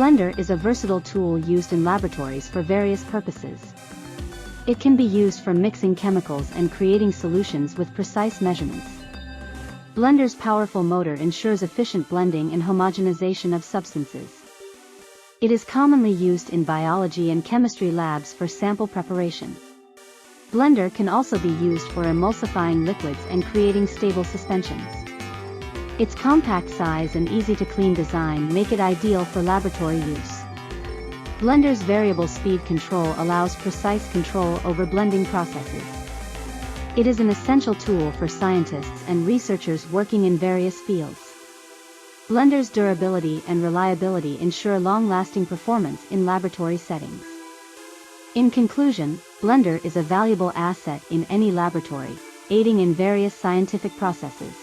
blender is a versatile tool used in laboratories for various purposes. It can be used for mixing chemicals and creating solutions with precise measurements. Blender's powerful motor ensures efficient blending and homogenization of substances. It is commonly used in biology and chemistry labs for sample preparation. Blender can also be used for emulsifying liquids and creating stable suspensions. Its compact size and easy-to-clean design make it ideal for laboratory use. Blender's variable speed control allows precise control over blending processes. It is an essential tool for scientists and researchers working in various fields. Blender's durability and reliability ensure long-lasting performance in laboratory settings. In conclusion, blender is a valuable asset in any laboratory, aiding in various scientific processes.